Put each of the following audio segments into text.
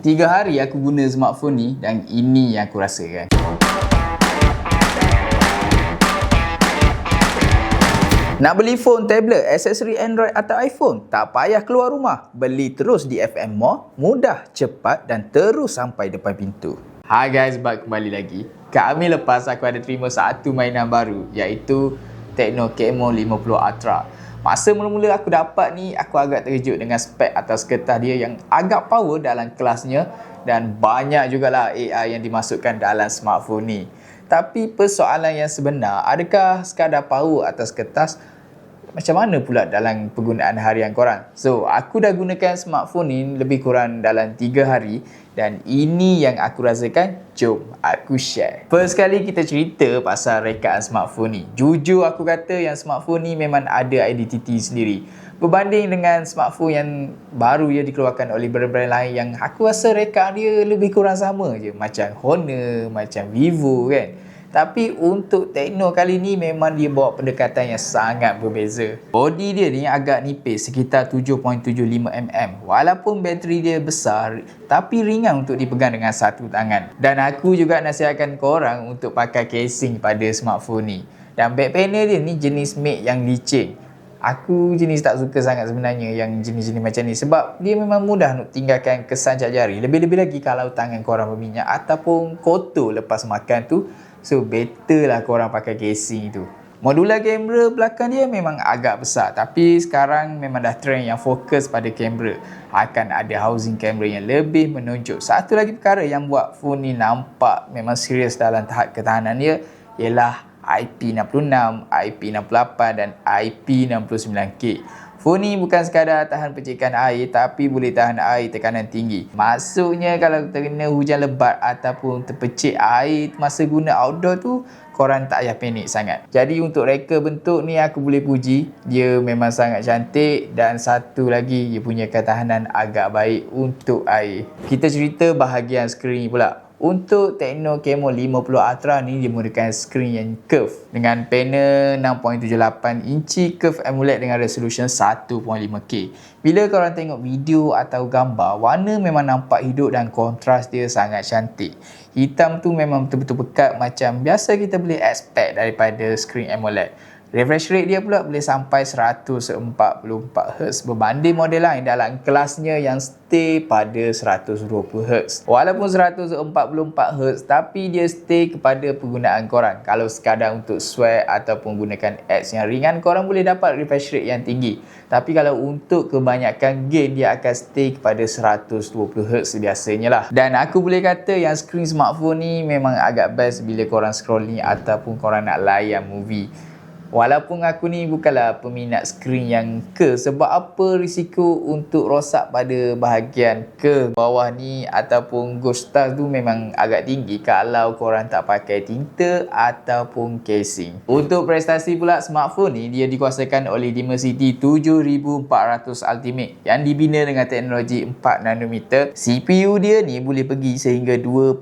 3 hari aku guna smartphone ni dan ini yang aku rasakan. Nak beli phone, tablet, aksesori Android atau iPhone? Tak payah keluar rumah. Beli terus di FM Mall, mudah, cepat dan terus sampai depan pintu. Hai guys, balik kembali lagi. Kami lepas aku ada terima satu mainan baru iaitu Tecno Camon 50 Ultra. Masa mula-mula aku dapat ni, aku agak terkejut dengan spek atas kertas dia yang agak power dalam kelasnya dan banyak jugalah AI yang dimasukkan dalam smartphone ni. Tapi persoalan yang sebenar, adakah sekadar power atas kertas? Macam mana pula dalam penggunaan harian korang? So, aku dah gunakan smartphone ni lebih kurang dalam 3 hari dan ini yang aku rasakan. Jom aku share. First kali kita cerita pasal rekaan smartphone ni. Jujur aku kata yang smartphone ni memang ada identiti sendiri. Berbanding dengan smartphone yang baru yang dikeluarkan oleh brand-brand lain yang aku rasa rekaan dia lebih kurang sama je. Macam Honor, macam Vivo kan. Tapi untuk Tecno kali ni memang dia bawa pendekatan yang sangat berbeza. Body dia ni agak nipis sekitar 7.75mm. Walaupun bateri dia besar tapi ringan untuk dipegang dengan satu tangan. Dan aku juga nasihatkan korang untuk pakai casing pada smartphone ni. Dan back panel dia ni jenis matte yang licin. Aku jenis tak suka sangat sebenarnya yang jenis-jenis macam ni sebab dia memang mudah untuk tinggalkan kesan cap jari. Lebih-lebih lagi kalau tangan korang berminyak ataupun kotor lepas makan tu. So better lah korang pakai casing tu. Modular kamera belakang dia memang agak besar tapi sekarang memang dah trend yang fokus pada kamera. Akan ada housing kamera yang lebih menonjol. Satu lagi perkara yang buat phone ni nampak memang serius dalam tahap ketahanan dia ialah IP66, IP68 dan IP69K. Phone ni bukan sekadar tahan percikan air tapi boleh tahan air tekanan tinggi. Maksudnya kalau terkena hujan lebat ataupun terpercik air masa guna outdoor tu, korang tak payah panik sangat. Jadi untuk reka bentuk ni aku boleh puji, dia memang sangat cantik dan satu lagi dia punya ketahanan agak baik untuk air. Kita cerita bahagian skrin pula. Untuk Tecno Camon 50 Ultra ni dia menggunakan skrin yang curve dengan panel 6.78 inci curve AMOLED dengan resolution 1.5K. Bila korang tengok video atau gambar, warna memang nampak hidup dan kontras dia sangat cantik. Hitam tu memang betul-betul pekat macam biasa kita boleh expect daripada skrin AMOLED. Refresh rate dia pula boleh sampai 144Hz berbanding model lain dalam kelasnya yang stay pada 120Hz. Walaupun 144Hz tapi dia stay kepada penggunaan korang. Kalau sekadar untuk swipe ataupun gunakan apps yang ringan, korang boleh dapat refresh rate yang tinggi. Tapi kalau untuk kebanyakan game, dia akan stay kepada 120Hz biasanya lah. Dan aku boleh kata yang skrin smartphone ni memang agak best bila korang scrolling ataupun korang nak layan movie. Walaupun aku ni bukanlah peminat skrin yang curve, sebab apa risiko untuk rosak pada bahagian curve bawah ni ataupun ghost stars tu memang agak tinggi kalau korang tak pakai tinta ataupun casing. Untuk prestasi pula, smartphone ni dia dikuasakan oleh Dimensity 7400 Ultimate yang dibina dengan teknologi 4nm. CPU dia ni boleh pergi sehingga 2.6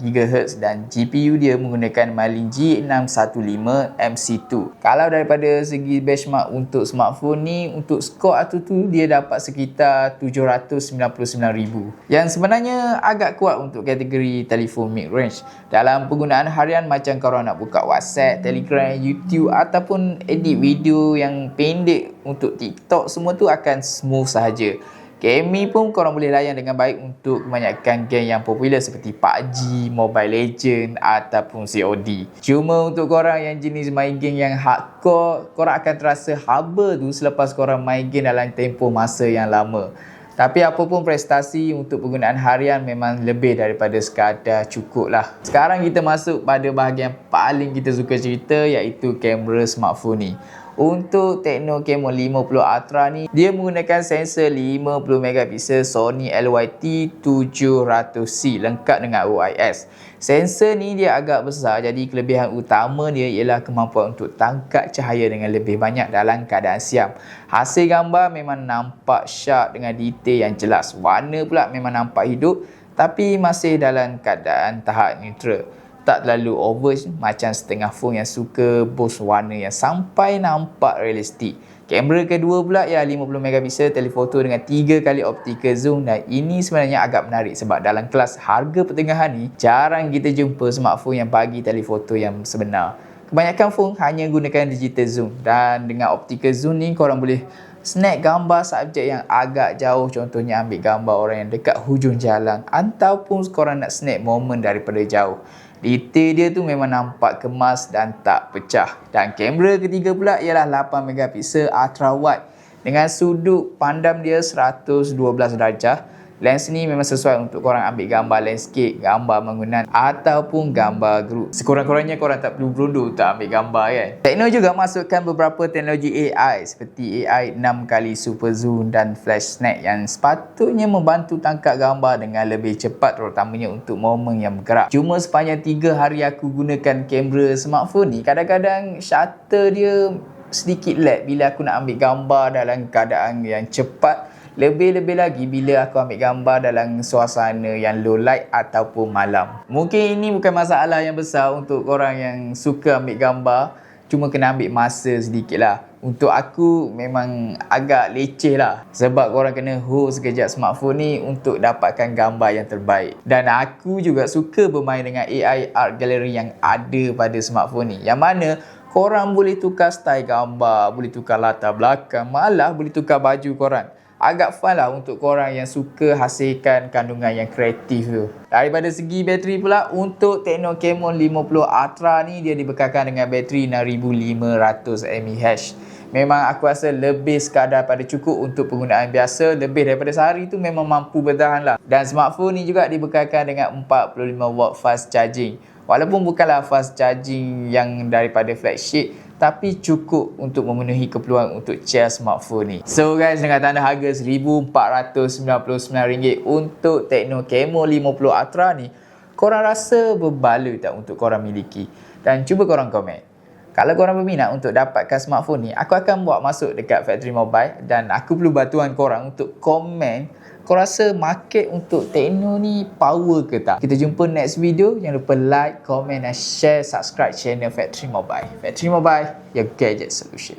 GHz dan GPU dia menggunakan Mali G615 MC2. Kalau daripada segi benchmark untuk smartphone ni, untuk skor AtuTu dia dapat sekitar 799,000 yang sebenarnya agak kuat untuk kategori telefon mid-range. Dalam penggunaan harian macam korang nak buka WhatsApp, Telegram, YouTube ataupun edit video yang pendek untuk TikTok, semua tu akan smooth sahaja. Gaming pun korang boleh layan dengan baik untuk kebanyakan game yang popular seperti PUBG, Mobile Legend ataupun COD. Cuma untuk korang yang jenis main game yang hardcore, korang akan terasa haba tu selepas korang main game dalam tempoh masa yang lama. Tapi apapun prestasi untuk penggunaan harian memang lebih daripada sekadar cukup lah. Sekarang kita masuk pada bahagian paling kita suka cerita iaitu kamera smartphone ni. Untuk Tecno Camon 50 Ultra ni, dia menggunakan sensor 50MP Sony LYT700C lengkap dengan OIS. Sensor ni dia agak besar, jadi kelebihan utama dia ialah kemampuan untuk tangkap cahaya dengan lebih banyak dalam keadaan siam. Hasil gambar memang nampak sharp dengan detail yang jelas. Warna pula memang nampak hidup tapi masih dalam keadaan tahap neutral. Tak terlalu over macam setengah phone yang suka boost warna yang sampai nampak realistik. Kamera kedua pula ialah 50 megapiksel telefoto dengan 3 kali optical zoom, dan ini sebenarnya agak menarik sebab dalam kelas harga pertengahan ni jarang kita jumpa smartphone yang bagi telefoto yang sebenar. Kebanyakan phone hanya gunakan digital zoom, dan dengan optical zoom ni korang boleh snap gambar subjek yang agak jauh, contohnya ambil gambar orang yang dekat hujung jalan ataupun korang nak snap momen daripada jauh. Detail dia tu memang nampak kemas dan tak pecah. Dan kamera ketiga pula ialah 8 megapiksel ultra wide dengan sudut pandang dia 112 darjah. Lens ni memang sesuai untuk korang ambil gambar landscape, gambar bangunan ataupun gambar grup. Sekurang-kurangnya korang tak perlu berundur untuk ambil gambar kan. Tekno juga masukkan beberapa teknologi AI seperti AI 6 kali super zoom dan flash snap yang sepatutnya membantu tangkap gambar dengan lebih cepat, terutamanya untuk momen yang bergerak. Cuma sepanjang 3 hari aku gunakan kamera smartphone ni, kadang-kadang shutter dia sedikit lag bila aku nak ambil gambar dalam keadaan yang cepat. Lebih-lebih lagi bila aku ambil gambar dalam suasana yang low light ataupun malam. Mungkin ini bukan masalah yang besar untuk korang yang suka ambil gambar, cuma kena ambil masa sedikit lah. Untuk aku memang agak leceh lah, sebab korang kena hold sekejap smartphone ni untuk dapatkan gambar yang terbaik. Dan aku juga suka bermain dengan AI art gallery yang ada pada smartphone ni, yang mana korang boleh tukar style gambar, boleh tukar latar belakang, malah boleh tukar baju korang. Agak fun lah untuk korang yang suka hasilkan kandungan yang kreatif tu. Daripada segi bateri pula, untuk Tekno Camon 50 Ultra ni dia dibekalkan dengan bateri 6500 mAh. Memang aku rasa lebih sekadar pada cukup untuk penggunaan biasa. Lebih daripada sehari tu memang mampu bertahan lah. Dan smartphone ni juga dibekalkan dengan 45W fast charging. Walaupun bukanlah fast charging yang daripada flagship, tapi cukup untuk memenuhi keperluan untuk charge smartphone ni. So guys, dengan tanda harga RM1,499 untuk Tekno Camon 50 Ultra ni, korang rasa berbaloi tak untuk korang miliki? Dan cuba korang komen. Kalau korang berminat untuk dapatkan smartphone ni, aku akan buat masuk dekat Factory Mobile, dan aku perlu bantuan korang untuk komen. Korang rasa market untuk Tekno ni power ke tak? Kita jumpa next video. Jangan lupa like, komen dan share, subscribe channel Factory Mobile. Factory Mobile, your gadget solution.